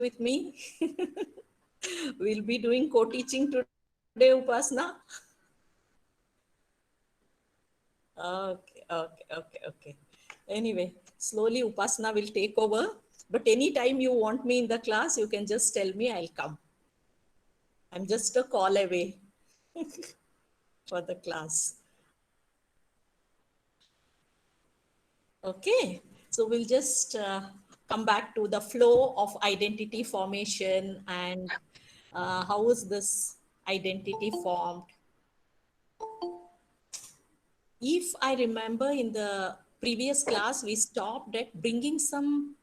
with me? We'll be doing co-teaching today, Upasna. Okay. Anyway, slowly Upasna will take over. But anytime you want me in the class, you can just tell me, I'll come. I'm just a call away for the class. Okay, so we'll just come back to the flow of identity formation and how is this identity formed. If I remember in the previous class, we stopped at bringing some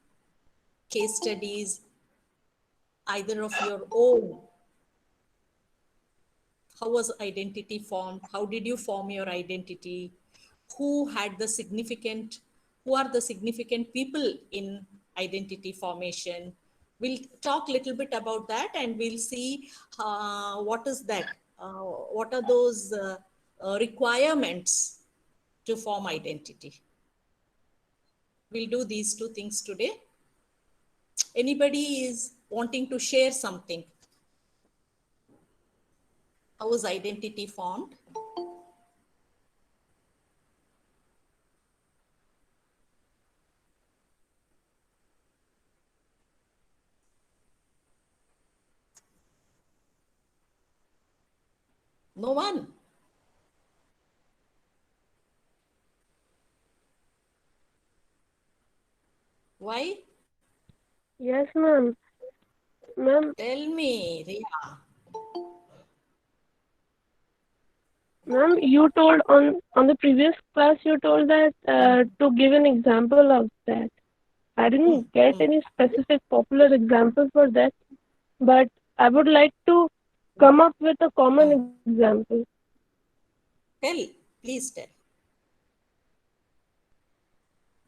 case studies, either of your own. How was identity formed? How did you form your identity? Who had the significant, who are the significant people in identity formation? We'll talk a little bit about that and we'll see what is that? What are those requirements to form identity? We'll do these two things today. Anybody is wanting to share something? How is identity formed? No one. Why? Yes, ma'am. Ma'am, Tell me, Riya. you told on the previous class you told that to give an example of that. I didn't get any specific popular example for that, but I would like to come up with a common example. Tell, please tell.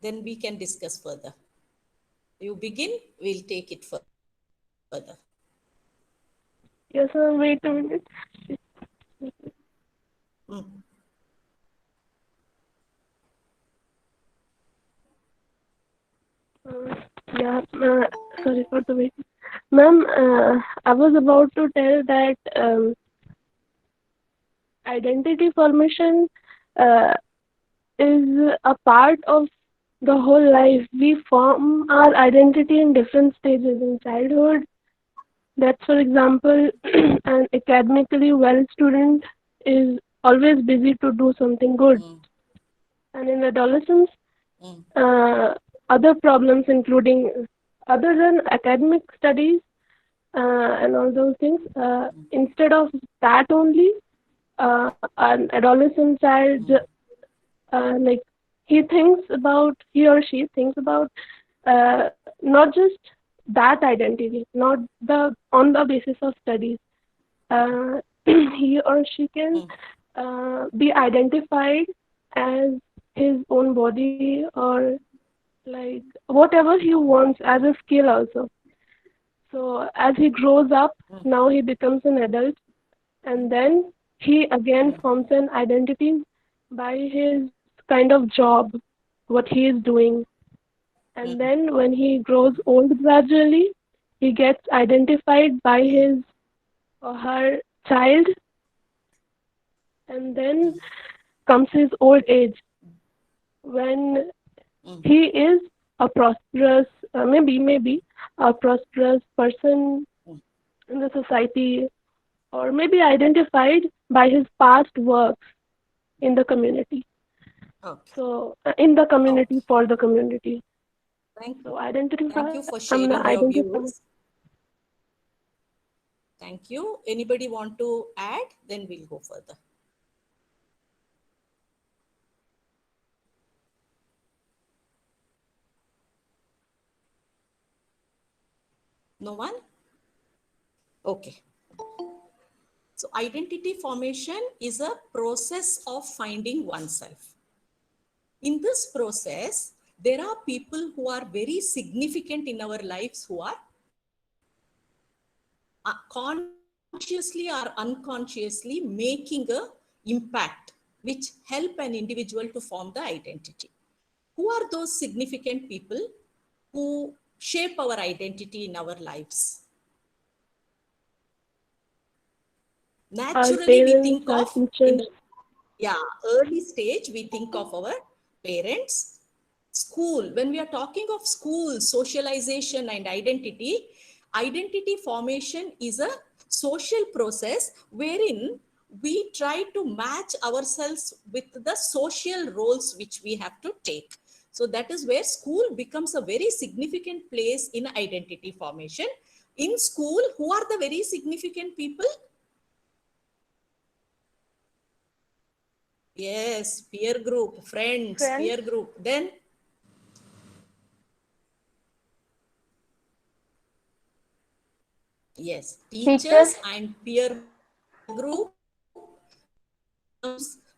Then we can discuss further. You begin, we'll take it further. Yes, ma'am. Wait a minute. Mm. Uh, yeah. Sorry for the wait. Ma'am, I was about to tell that identity formation uh, is a part of the whole life. We form our identity in different stages. In childhood, that's for example, an academically well student is always busy to do something good. And in adolescence, Mm. uh, other problems, including other than academic studies and all those things, instead of that only, an adolescent child like he or she thinks about not just that identity, not the on the basis of studies. He or she can be identified as his own body or like whatever he wants as a skill also. So as he grows up, now he becomes an adult, and then he again forms an identity by his kind of job, what he is doing. And then when he grows old gradually, he gets identified by his or her child, and then comes his old age when he is a prosperous, maybe a prosperous person in the society, or maybe identified by his past works in the community. Okay. So in the Okay. community for the community. Thank, So thank identify. you for I'm sharing the your identify. views. Thank you. Anybody want to add? Then we'll go further. No one? Okay. So identity formation is a process of finding oneself. In this process, there are people who are very significant in our lives who are consciously or unconsciously making a impact which help an individual to form the identity. Who are those significant people who shape our identity in our lives? Our Naturally, we parents, think our of in teachers. yeah, early stage, we think of our parents. School, when we are talking of school, socialization and identity formation is a social process wherein we try to match ourselves with the social roles which we have to take. So that is where school becomes a very significant place in identity formation. In school, who are the very significant people? Yes, peer group, friends, Friends. peer group. Then, yes, Teachers. teachers and peer group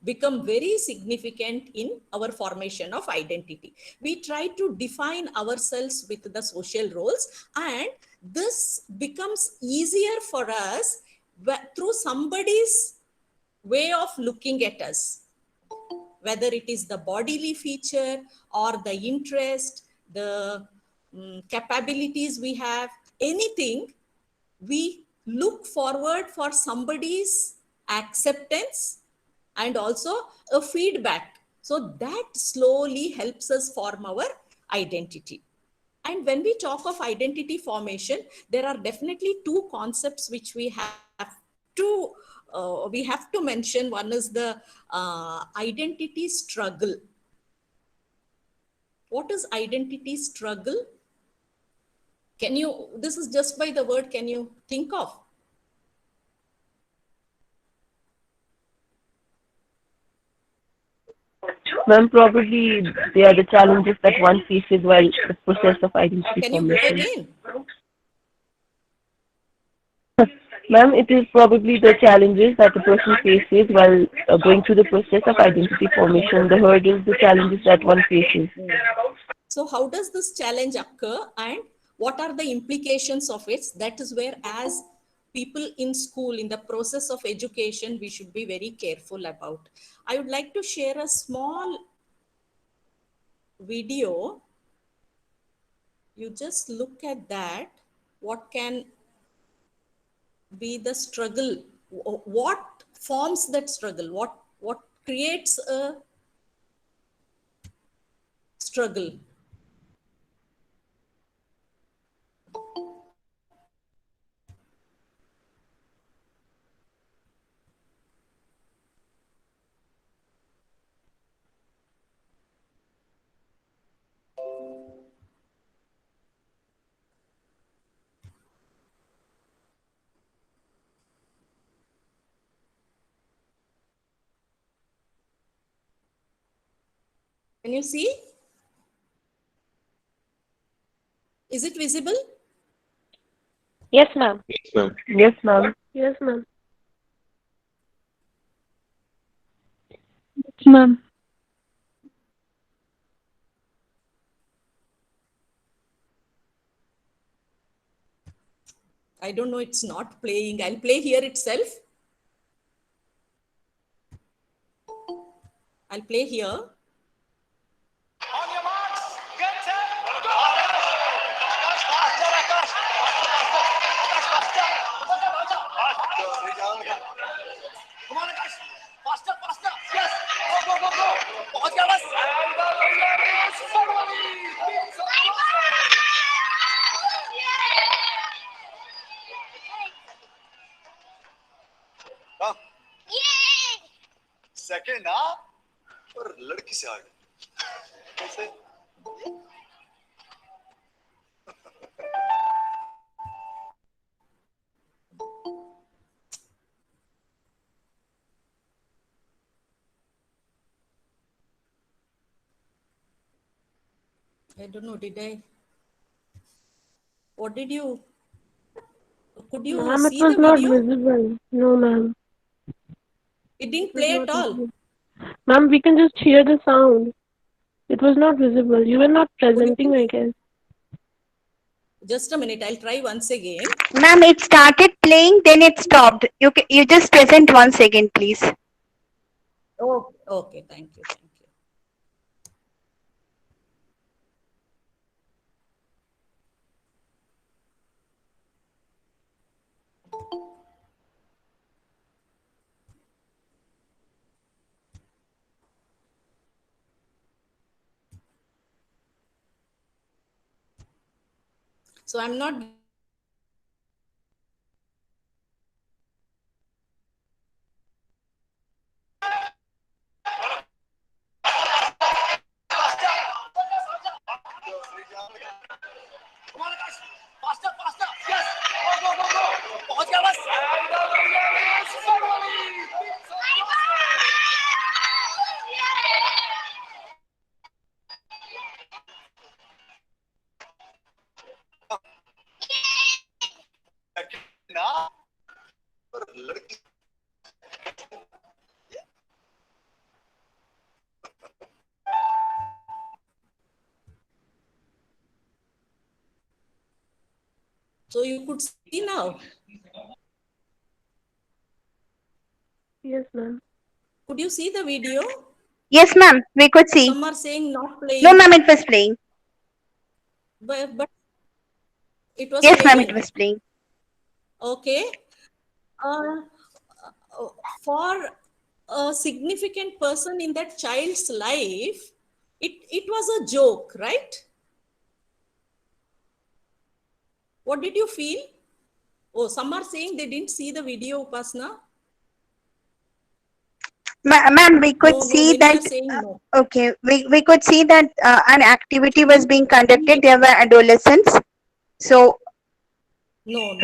become very significant in our formation of identity. We try to define ourselves with the social roles, and this becomes easier for us through somebody's way of looking at us, whether it is the bodily feature or the interest, the capabilities we have, anything, we look forward for somebody's acceptance and also a feedback. So that slowly helps us form our identity. And when we talk of identity formation, there are definitely two concepts which we have to mention. One is the identity struggle. What is identity struggle? Can you, this is just by the word, can you think of? Well, probably they are the challenges that one faces while the process of identity Can you go formation. again? Ma'am, it is probably the challenges that the person faces while going through the process of identity formation, the hurdles, the challenges that one faces. So how does this challenge occur and what are the implications of it? That is where, as people in school, in the process of education, we should be very careful about. I would like to share a small video. You just look at that. What can be the struggle? What forms that struggle? What creates a struggle? Can you see? Is it visible? Yes, ma'am. Yes, ma'am. Yes, ma'am. Yes, ma'am. Yes, ma'am. I don't know, it's not playing. I'll play here itself. I'll play here. On your marks, get set, go! Come on, guys! Faster, faster! Yes! Go, go, go, go! पहुंच गया बस! And the winner is Sarvali! Second ना और लड़की से आगे कैसे I don't know, what did you, could you Ma'am, it see was the not video? visible. No, ma'am. It didn't It was play not at all. visible. Ma'am, we can just hear the sound. It was not visible. You were not Could you presenting, I please, guess. just a minute, I'll try once again. Ma'am, it started playing, then it stopped. You just present once again, please. Oh, okay, thank you, thank you. So I'm not Come on, guys. Faster, faster. Yes. Go, go, go, go. पहुंच गया बस. ना लड़की so you could see now. Yes, ma'am. Could you see the video? Yes, ma'am. We could see. Some are saying not playing. No, ma'am. It was playing. But it was Yes, ma'am. playing. It was playing. Okay. For a significant person in that child's life, it was a joke, right? What did you feel? Oh, some are saying they didn't see the video, Upasna. Ma'am, we could No, see many are that. saying no. Okay, we could see that an activity was being conducted. There were adolescents. So, No.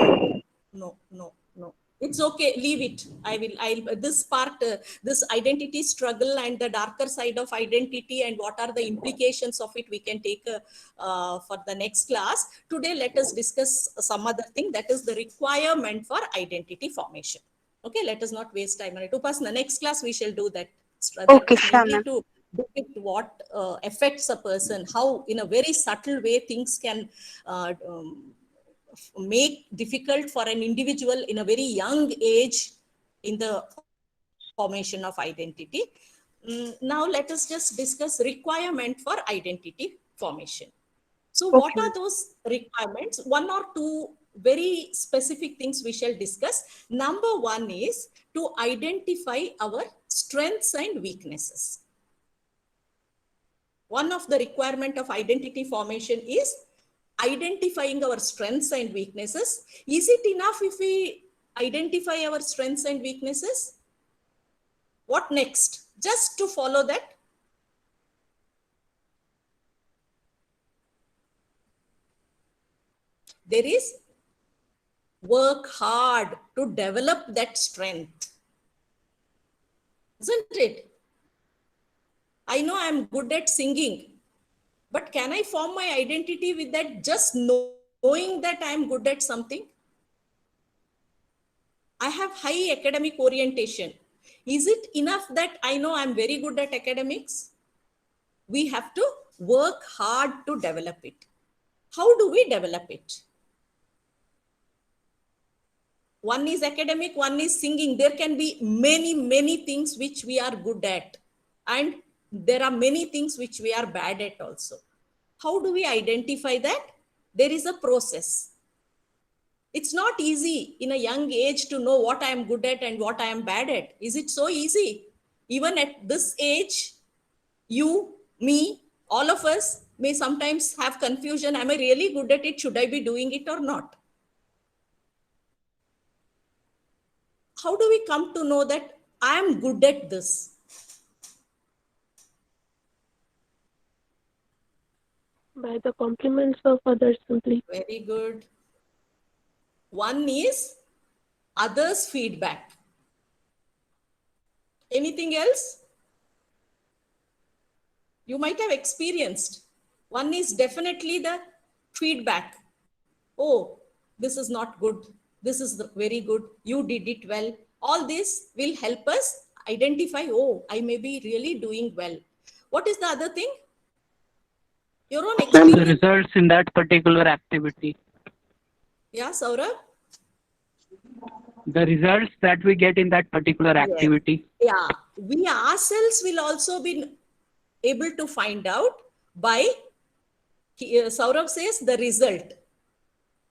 It's okay. Leave it. I'll this part, this identity struggle and the darker side of identity and what are the implications of it, we can take for the next class. Today, let us discuss some other thing, that is the requirement for identity formation. Okay, let us not waste time on it. Upasna, next class we shall do that. Okay, is sure, mainly ma'am. to depict what affects a person, how in a very subtle way things can make difficult for an individual in a very young age in the formation of identity. Now let us just discuss requirement for identity formation. So what Okay. are those requirements? One or two very specific things we shall discuss. Number one is to identify our strengths and weaknesses. One of the requirement of identity formation is identifying our strengths and weaknesses. Is it enough if we identify our strengths and weaknesses? What next? Just to follow that. There is work hard to develop that strength. Isn't it? I know I'm good at singing, but can I form my identity with that, just knowing that I'm good at something? I have high academic orientation. Is it enough that I know I'm very good at academics? We have to work hard to develop it. How do we develop it? One is academic, one is singing. There can be many things which we are good at. And there are many things which we are bad at also. How do we identify that? There is a process. It's not easy in a young age to know what I am good at and what I am bad at. Is it so easy? Even at this age, you, me, all of us may sometimes have confusion. Am I really good at it? Should I be doing it or not? How do we come to know that I am good at this? By the compliments of others simply. Very good. One is others' feedback. Anything else? You might have experienced. One is definitely the feedback. Oh, this is not good. This is very good. You did it well. All this will help us identify, oh, I may be really doing well. What is the other thing? Your own The experience. results in that particular activity. Yeah, Saurabh? The results that we get in that particular activity. Yeah, we ourselves will also be able to find out by, Saurabh says, the result.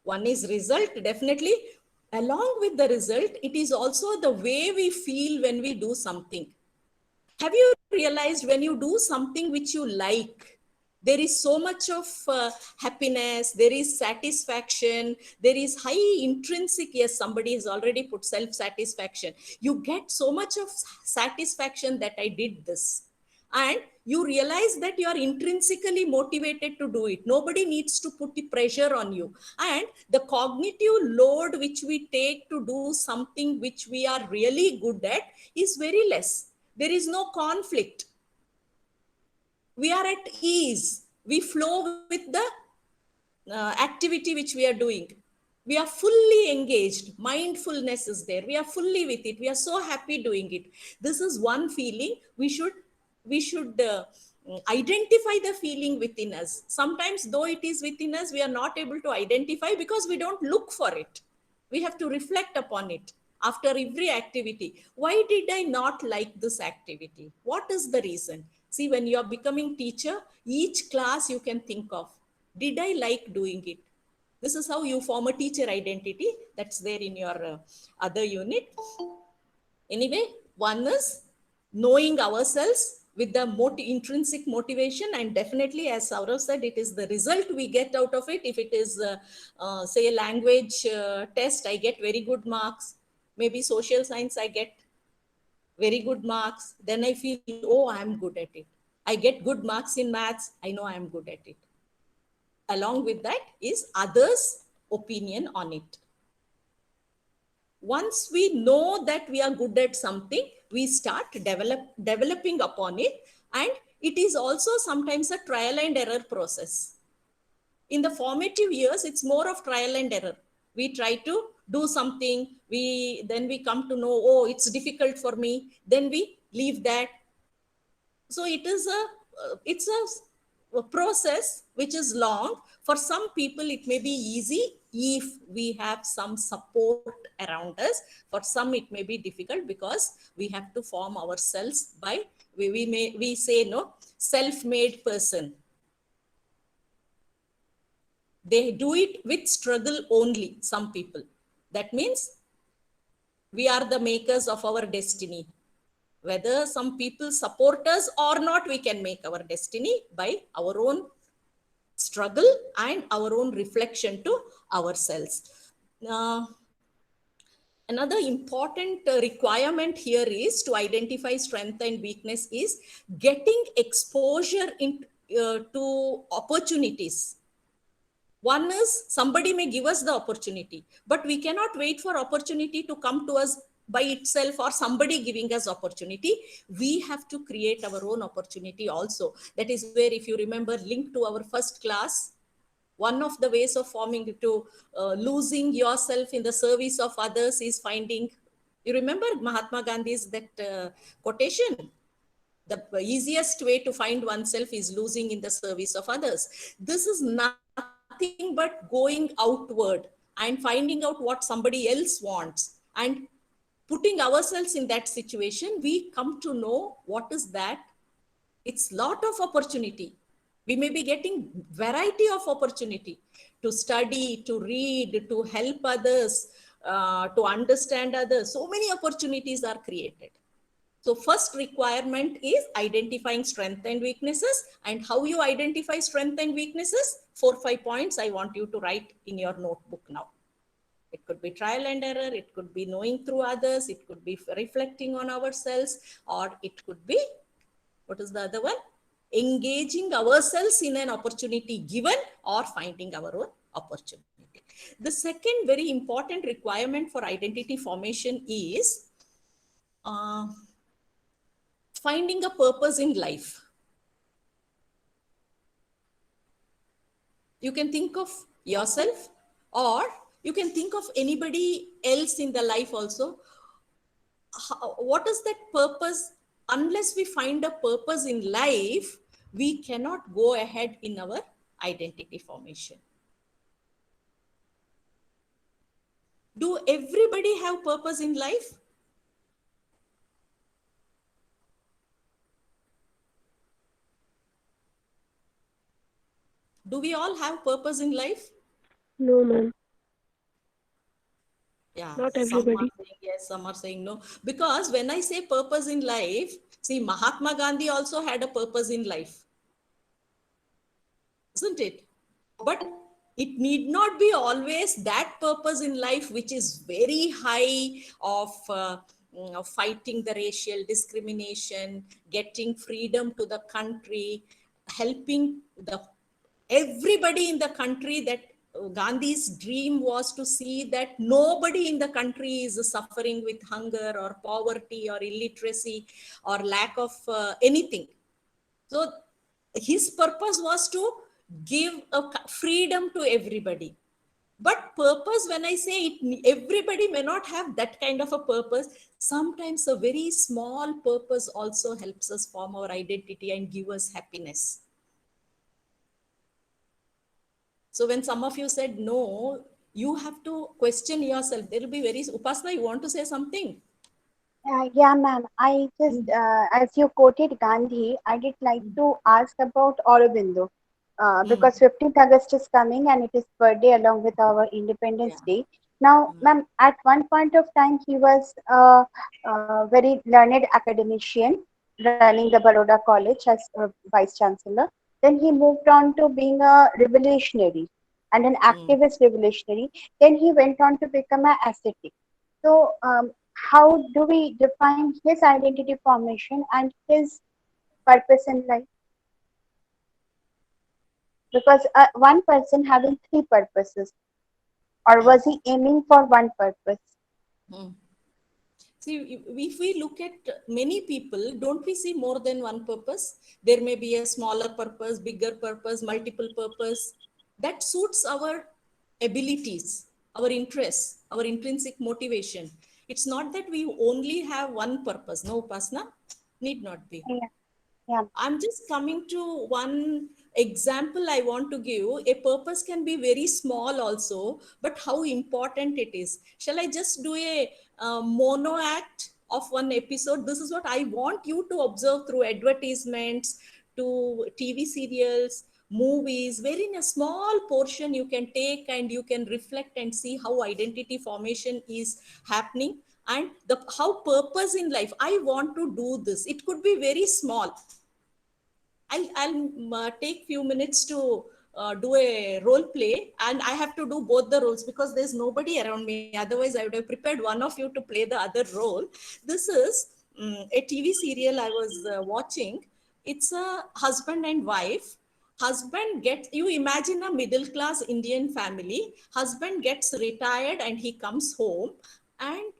One is result, definitely. Along with the result, it is also the way we feel when we do something. Have you realized when you do something which you like, There is so much of happiness, there is satisfaction, there is high intrinsic, yes, somebody has already put self-satisfaction. You get so much of satisfaction that I did this. And you realize that you are intrinsically motivated to do it. Nobody needs to put the pressure on you. And the cognitive load which we take to do something which we are really good at is very less. There is no conflict. We are at ease. We flow with the activity which we are doing. We are fully engaged. Mindfulness is there. We are fully with it. We are so happy doing it. This is one feeling. We should identify the feeling within us. Sometimes, though it is within us, we are not able to identify because we don't look for it. We have to reflect upon it after every activity. Why did I not like this activity? What is the reason? See, when you are becoming teacher, each class you can think of, did I like doing it? This is how you form a teacher identity. That's there in your other unit. Anyway, one is knowing ourselves with the intrinsic motivation, and definitely, as Saurav said, it is the result we get out of it. If it is, say, a language test, I get very good marks. Maybe social science, I get very good marks. Then I feel, oh, I'm good at it. I get good marks in maths. I know I'm good at it. Along with that is others' opinion on it. Once we know that we are good at something, we start developing upon it. And it is also sometimes a trial and error process. In the formative years, it's more of trial and error. We try to do something, then we come to know, oh, it's difficult for me. Then we leave that. So it's a process which is long. For some people, it may be easy if we have some support around us. For some, it may be difficult because we have to form ourselves by, we say, no, self-made person. They do it with struggle only, some people. That means we are the makers of our destiny. Whether some people support us or not, we can make our destiny by our own struggle and our own reflection to ourselves. Another important requirement here is to identify strength and weakness is getting exposure to opportunities. One is somebody may give us the opportunity, but we cannot wait for opportunity to come to us by itself or somebody giving us opportunity. We have to create our own opportunity also. That is where, if you remember, linked to our first class, one of the ways of forming to losing yourself in the service of others is finding, you remember Mahatma Gandhi's that quotation? The easiest way to find oneself is losing in the service of others. This is nothing but going outward and finding out what somebody else wants and putting ourselves in that situation. We come to know what is that. It's lot of opportunity. We may be getting variety of opportunity to study, to read, to help others, to understand others. So many opportunities are created. So first requirement is identifying strengths and weaknesses. And how you identify strengths and weaknesses? 4-5 points I want you to write in your notebook now. It could be trial and error. It could be knowing through others. It could be reflecting on ourselves, or it could be, what is the other one? Engaging ourselves in an opportunity given or finding our own opportunity. The second very important requirement for identity formation is finding a purpose in life. You can think of yourself, or you can think of anybody else in the life also. What is that purpose? Unless we find a purpose in life, we cannot go ahead in our identity formation. Do everybody have purpose in life? Do we all have purpose in life? No, ma'am. Yeah, Not some are everybody. saying yes, some are saying no. Because when I say purpose in life, see, Mahatma Gandhi also had a purpose in life. isn't it? But it need not be always that purpose in life which is very high of fighting the racial discrimination, getting freedom to the country, helping the everybody in the country. That Gandhi's dream was to see that nobody in the country is suffering with hunger or poverty or illiteracy or lack of anything. So his purpose was to give a freedom to everybody. But purpose, when I say it, everybody may not have that kind of a purpose. Sometimes a very small purpose also helps us form our identity and give us happiness. So when some of you said no, you have to question yourself. There will be very, Upasana, you want to say something? Yeah, ma'am. I just, as you quoted Gandhi, I did like to ask about Aurobindo, because 15th August is coming and it is birthday along with our Independence Day. Now, ma'am, at one point of time, he was a very learned academician running the Baroda College as Vice Chancellor. Then he moved on to being a revolutionary and an activist revolutionary. Then he went on to become an ascetic. So, how do we define his identity formation and his purpose in life? Because one person having three purposes, or was he aiming for one purpose? See, if we look at many people, don't we see more than one purpose? There may be a smaller purpose, bigger purpose, multiple purpose. That suits our abilities, our interests, our intrinsic motivation. It's not that we only have one purpose. No, Upasana? Need not be. Yeah. I'm just coming to one example I want to give. A purpose can be very small also, but how important it is. Shall I just do a mono act of one episode? This is what I want you to observe through advertisements, to TV serials, movies, wherein a small portion you can take and you can reflect and see how identity formation is happening, and how purpose in life. I want to do this. It could be very small. I'll take few minutes to do a role play, and I have to do both the roles because there's nobody around me. Otherwise, I would have prepared one of you to play the other role. This is a TV serial I was watching. It's a husband and wife. Husband gets, you imagine a middle class Indian family. Husband gets retired and he comes home, and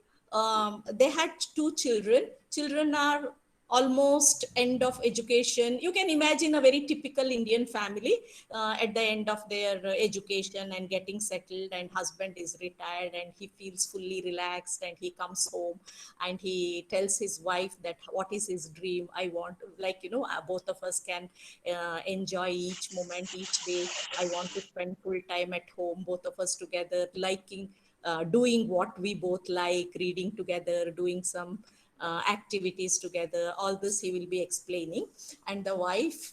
they had two children. Children are almost end of education. You can imagine a very typical Indian family at the end of their education and getting settled, and husband is retired and he feels fully relaxed, and he comes home and he tells his wife that what is his dream. I want to, like, both of us can enjoy each moment, each day. I want to spend full time at home, both of us together, liking doing what we both like, reading together, doing some activities together. All this he will be explaining. And the wife,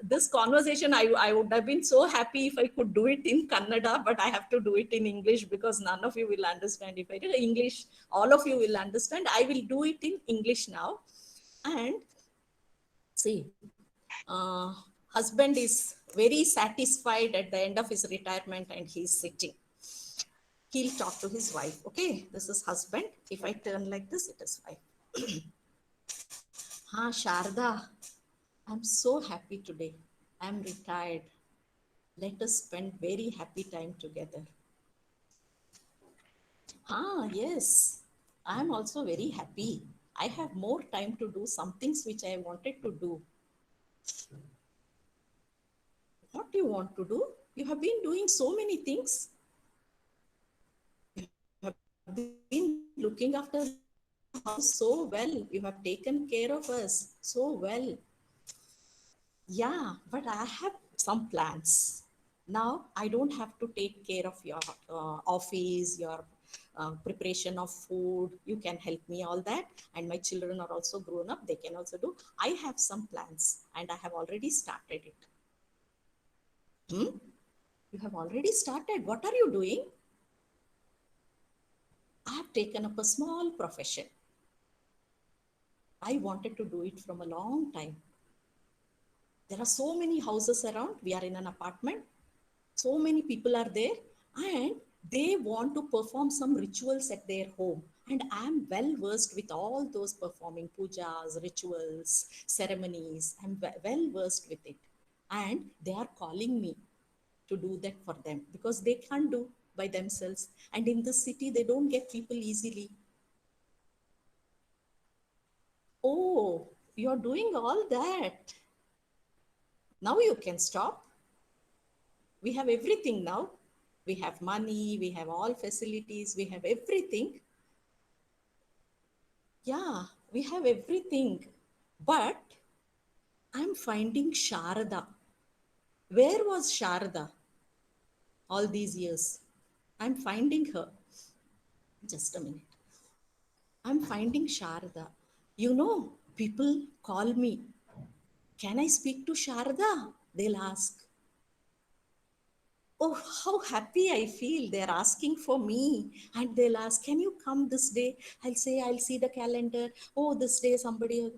this conversation, I would have been so happy if I could do it in Kannada, but I have to do it in English because none of you will understand. If I do English, all of you will understand. I will do it in English now. And see, husband is very satisfied at the end of his retirement, and he's sitting. He'll talk to his wife. Okay, this is husband. If I turn like this, it is wife. Sharda, I'm so happy today. I'm retired. Let us spend very happy time together. Yes, I'm also very happy. I have more time to do some things which I wanted to do. What do you want to do? You have been doing so many things. Been looking after the house so well. You have taken care of us so well. Yeah, but I have some plans. Now I don't have to take care of your office, your preparation of food. You can help me all that. And my children are also grown up. They can also do. I have some plans and I have already started it. You have already started. What are you doing? I have taken up a small profession. I wanted to do it from a long time. There are so many houses around. We are in an apartment. So many people are there and they want to perform some rituals at their home. And I'm well versed with all those performing pujas, rituals, ceremonies. I'm well versed with it. And they are calling me to do that for them because they can't do by themselves. And in the city, they don't get people easily. Oh, you're doing all that. Now you can stop. We have everything now. We have money, we have all facilities, we have everything. Yeah, we have everything. But I'm finding Sharada. Where was Sharada all these years? I'm finding her. Just a minute. I'm finding Sharada. You know, people call me. Can I speak to Sharada? They'll ask. Oh, how happy I feel. They're asking for me. And they'll ask, can you come this day? I'll say, I'll see the calendar. Oh, this day somebody.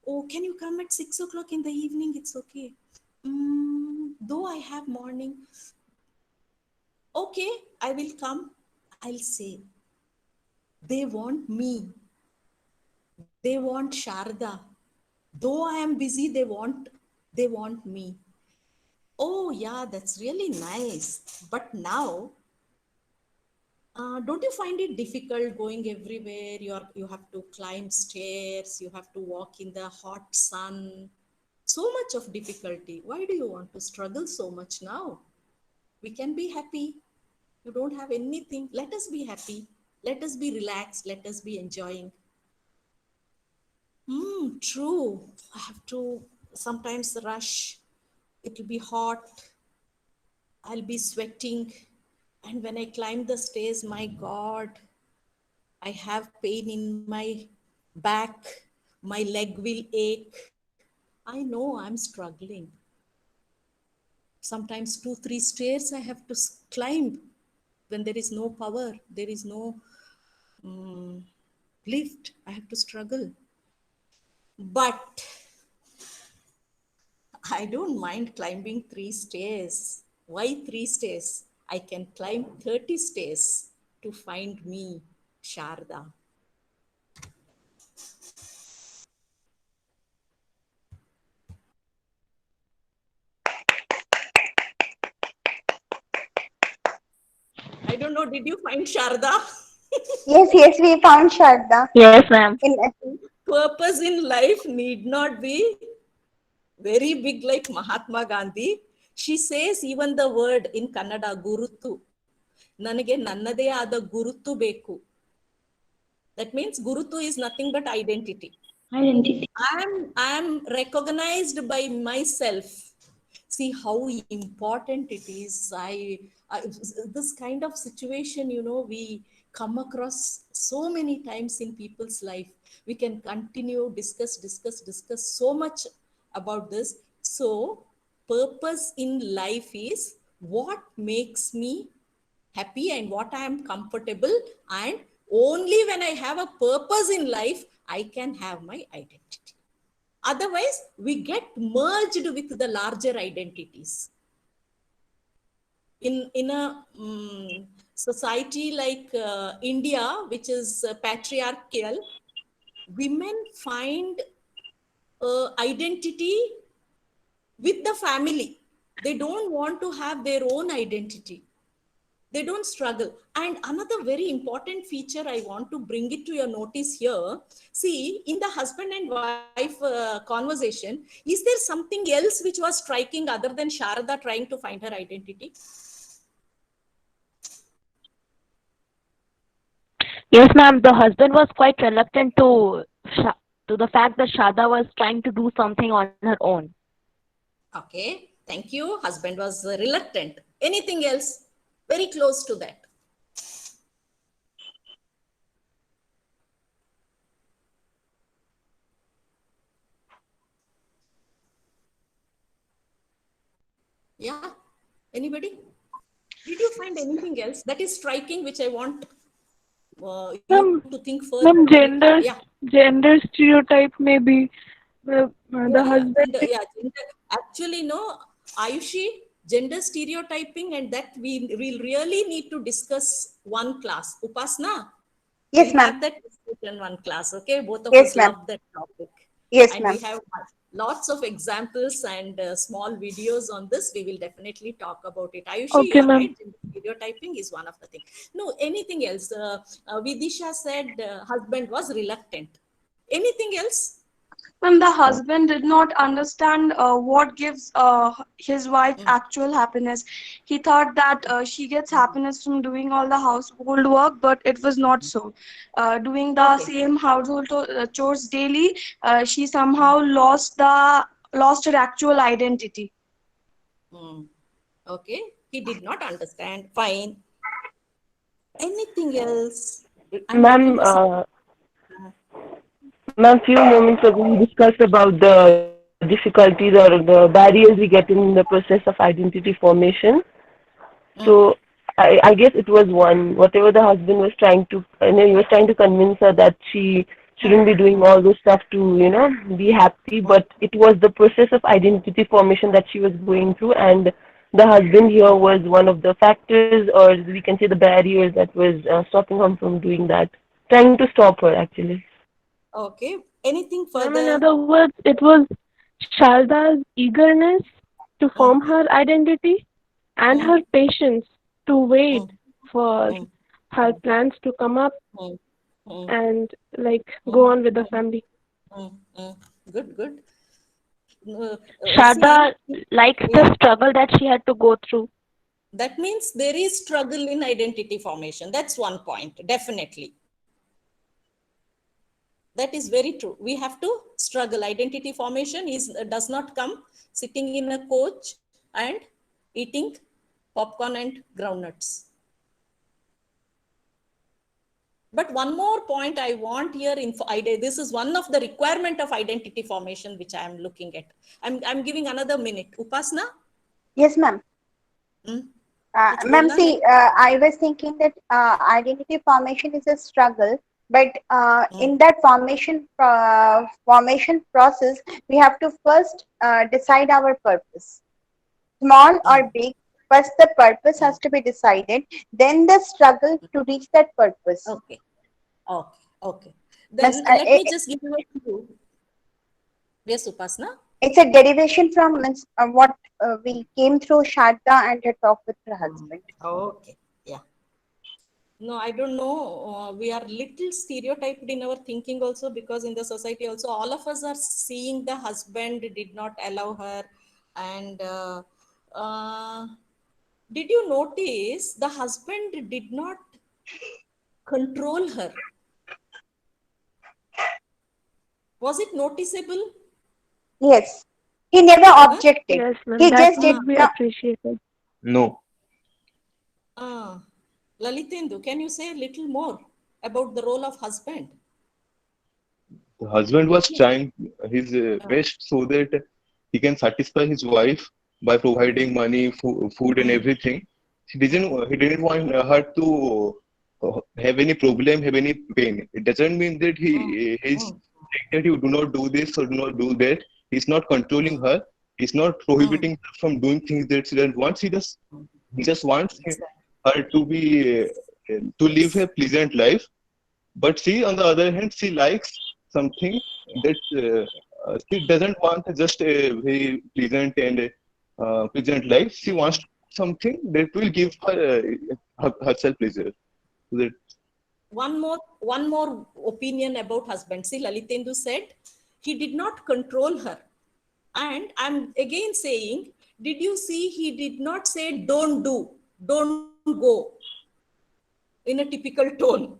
Oh, can you come at 6 o'clock in the evening? It's okay. Though I have morning. Okay, I will come. I'll say. They want me. They want Sharda. Though I am busy, they want me. Oh, yeah, that's really nice. But now, don't you find it difficult going everywhere? You have to climb stairs, you have to walk in the hot sun. So much of difficulty. Why do you want to struggle so much now? We can be happy. You don't have anything. Let us be happy. Let us be relaxed. Let us be enjoying. True. I have to sometimes rush. It will be hot. I'll be sweating. And when I climb the stairs, my God, I have pain in my back. My leg will ache. I know I'm struggling. Sometimes 2-3 stairs I have to climb when there is no power. There is no lift. I have to struggle. But I don't mind climbing 3 stairs. Why 3 stairs? I can climb 30 stairs to find me, Sharda. I don't know, did you find Sharda? Yes, we found Sharda. Yes, ma'am. Purpose in life need not be very big like Mahatma Gandhi. She says even the word in Kannada, Guruttu. Nanage nannade aada Guruttu beku. That means Guruttu is nothing but identity. I'm recognized by myself. See how important it is. This kind of situation, we come across so many times in people's life. We can continue, discuss so much about this. So purpose in life is what makes me happy and what I am comfortable, and only when I have a purpose in life, I can have my identity. Otherwise, we get merged with the larger identities. In a society like India, which is patriarchal, women find identity with the family. They don't want to have their own identity. They don't struggle. And another very important feature I want to bring it to your notice here. See, in the husband and wife conversation, is there something else which was striking other than Sharada trying to find her identity? Yes, ma'am. The husband was quite reluctant to the fact that Sharda was trying to do something on her own. Okay, thank you. Husband was reluctant. Anything else? Very close to that. Yeah, anybody? Did you find anything else that is striking, which I want you to think further? Gender stereotype maybe. The husband. Gender Actually, no, Ayushi, gender stereotyping, and that we will really need to discuss one class. Upasna, Yes, we'll ma'am. have that discussion one class, okay? Both of Yes, us ma'am. love that topic. Yes, And ma'am. we have lots of examples and small videos on this. We will definitely talk about it. Ayushi, you Okay, are ma'am. right. Gender stereotyping is one of the things. No, anything else? Vidisha said husband was reluctant. Anything else? When the husband did not understand what gives his wife Mm. actual happiness, he thought that she gets happiness from doing all the household work, but it was not so. Doing the Okay. same household chores daily, she somehow lost her actual identity. Mm. Okay. He did not understand. Fine. Anything else? I'm looking Ma'am, for some. ma'am, few moments ago we discussed about the difficulties or the barriers we get in the process of identity formation. Mm. So I guess it was one. Whatever the husband was trying to, he was trying to convince her that she shouldn't be doing all those stuff to, be happy. But it was the process of identity formation that she was going through, and the husband here was one of the factors, or we can say the barriers that was stopping him from doing that, trying to stop her actually. Okay. Anything Ma'am, in further? other words, it was Sharda's eagerness to Mm. form her identity and Mm. her patience to wait Mm. for Mm. her plans to come up Mm. Mm. and like go Mm. on with the family. Mm. Mm. Good, good. See, Shada likes yeah, the struggle that she had to go through. that means there is struggle in identity formation. That's one point, definitely. That is very true. We have to struggle. Identity formation does not come sitting in a coach and eating popcorn and groundnuts. But one more point I want here, this is one of the requirement of identity formation, which I am looking at. I'm giving another minute. Upasna? Yes, ma'am. Hmm? Ma'am, see, I was thinking that identity formation is a struggle, but in that formation process, we have to first decide our purpose, small or big. First, the purpose has to be decided, then the struggle to reach that purpose. Okay, okay, okay. Means, Then let me just give you a clue. Yes, Upasna? it's a derivation from what we came through Shadda and her talk with her husband. Okay, yeah. No, I don't know. We are little stereotyped in our thinking also, because in the society also, all of us are seeing the husband did not allow her. And uh, did you notice the husband did not control her? Was it noticeable? Yes, he never Huh? objected. Yes, ma'am, He that just did would be not. appreciated. No, Lalitindu, can you say a little more about the role of husband? the husband was trying his best so that he can satisfy his wife by providing money, food, and everything. He didn't want her to have any problem, have any pain. It doesn't mean that he's saying that you do not do this or do not do that. He's not controlling her. He's not prohibiting her from doing things that she doesn't want. He just wants her to be to live a pleasant life. But she, on the other hand, she likes something that she doesn't want just a very pleasant life. She wants something that will give her herself pleasure. So that One more opinion about husband. See, Lalitendu said he did not control her. And I'm again saying, did you see he did not say don't do, don't go in a typical tone?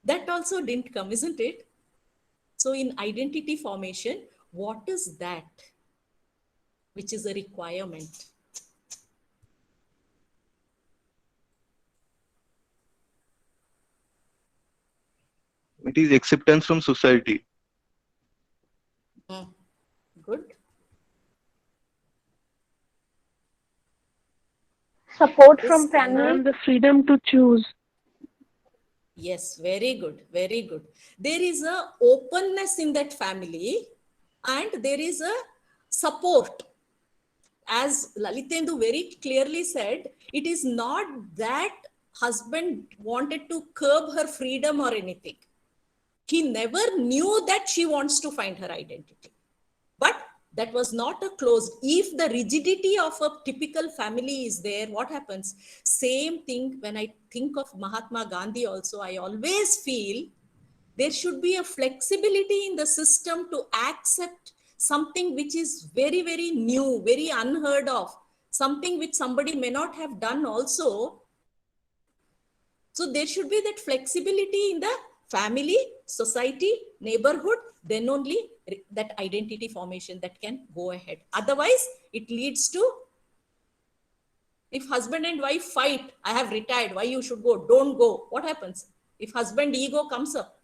That also didn't come, isn't it? So in identity formation, what is that which is a requirement? it is acceptance from society. Good. Support This from can family. Ma'am, the freedom to choose. Yes, very good, very good. There is a openness in that family, and there is a support. as Lalithendu very clearly said, it is not that husband wanted to curb her freedom or anything. He never knew that she wants to find her identity. But that was not a closed. If the rigidity of a typical family is there, what happens? Same thing when I think of Mahatma Gandhi also, I always feel there should be a flexibility in the system to accept something which is very, very new, very unheard of, something which somebody may not have done also. So there should be that flexibility in the family, society, neighborhood, then only that identity formation that can go ahead. Otherwise, it leads to, if husband and wife fight, I have retired, why you should go, don't go. What happens? If husband ego comes up,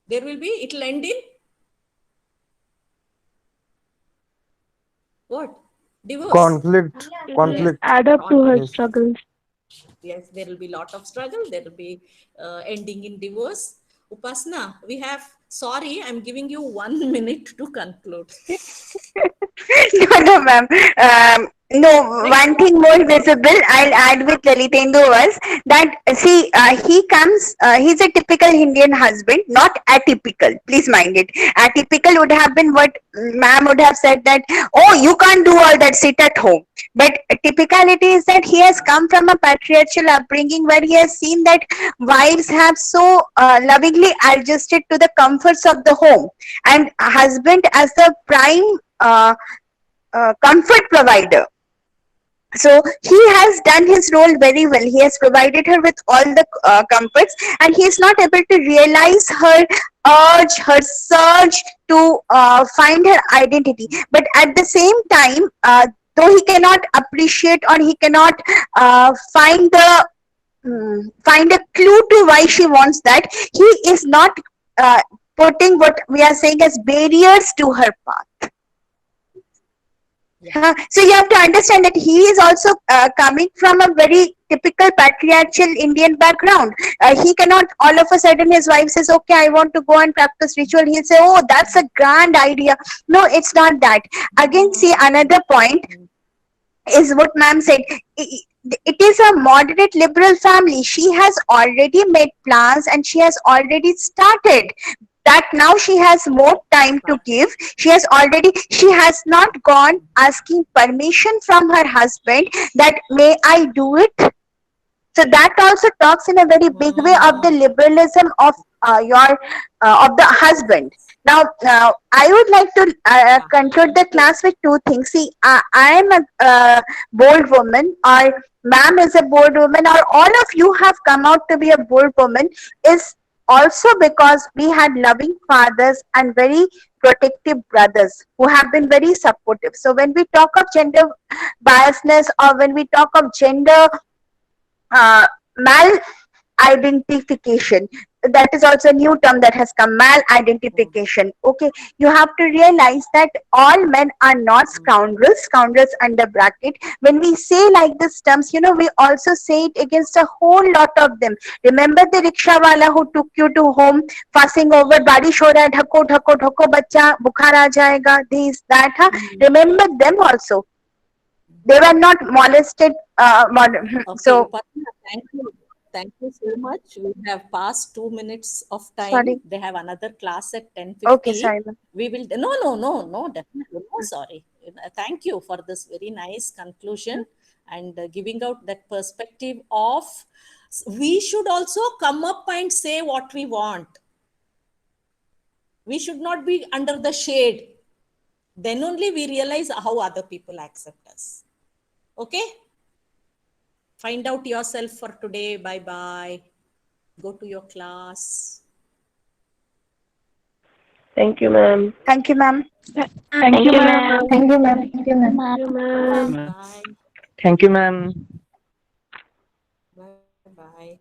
there will be, it will end in what? Divorce. Conflict. It will Conflict. add up to her Yes. struggles. Yes, there will be lot of struggle. There will be ending in divorce. Upasna, we have, sorry, I'm giving you 1 minute to conclude. No, ma'am. No, one thing more visible I'll add with Lalithendu was that, see, he comes, he's a typical Indian husband, not atypical. Please mind it. Atypical would have been what ma'am would have said that, oh, you can't do all that, sit at home. But typicality is that he has come from a patriarchal upbringing where he has seen that wives have so lovingly adjusted to the comforts of the home, and a husband as the prime comfort provider. So he has done his role very well. He has provided her with all the comforts, and he is not able to realize her urge, her surge to find her identity. But at the same time, though he cannot appreciate or he cannot find the find a clue to why she wants that, he is not putting what we are saying as barriers to her path. So you have to understand that he is also coming from a very typical patriarchal Indian background. He cannot all of a sudden, his wife says, okay, I want to go and practice ritual. He'll say, oh, that's a grand idea. No, it's not that. Again, see, another point is what ma'am said. It is a moderate liberal family. She has already made plans and she has already started. That now she has more time to give. She has not gone asking permission from her husband that may I do it. So that also talks in a very big way of the liberalism of of the husband. Now, I would like to conclude the class with two things. See, I am a bold woman, or ma'am is a bold woman, or all of you have come out to be a bold woman is also because we had loving fathers and very protective brothers who have been very supportive. So when we talk of gender biasness, or when we talk of gender mal-identification, that is also a new term that has come, mal-identification. Okay, you have to realize that all men are not scoundrels under bracket. When we say like these terms, we also say it against a whole lot of them. Remember the rickshaw wala who took you to home, fussing over barish ho raha hai, dhako dhako dhako bacha, bukhar aa jayega, this, that. Remember them also. They were not molested. Okay, So, Upasna, thank you so much. We have passed 2 minutes of time. Sorry. They have another class at 10:50. Okay, sorry, ma'am. We will, no, definitely, no, sorry. Thank you for this very nice conclusion and giving out that perspective of, we should also come up and say what we want. We should not be under the shade. Then only we realize how other people accept us. Okay? Find out yourself for today. Bye-bye. Go to your class. Thank you, ma'am. Thank you, ma'am. Thank you, ma'am. Thank you, ma'am. Thank you, ma'am. Bye. Thank you, ma'am. Bye-bye.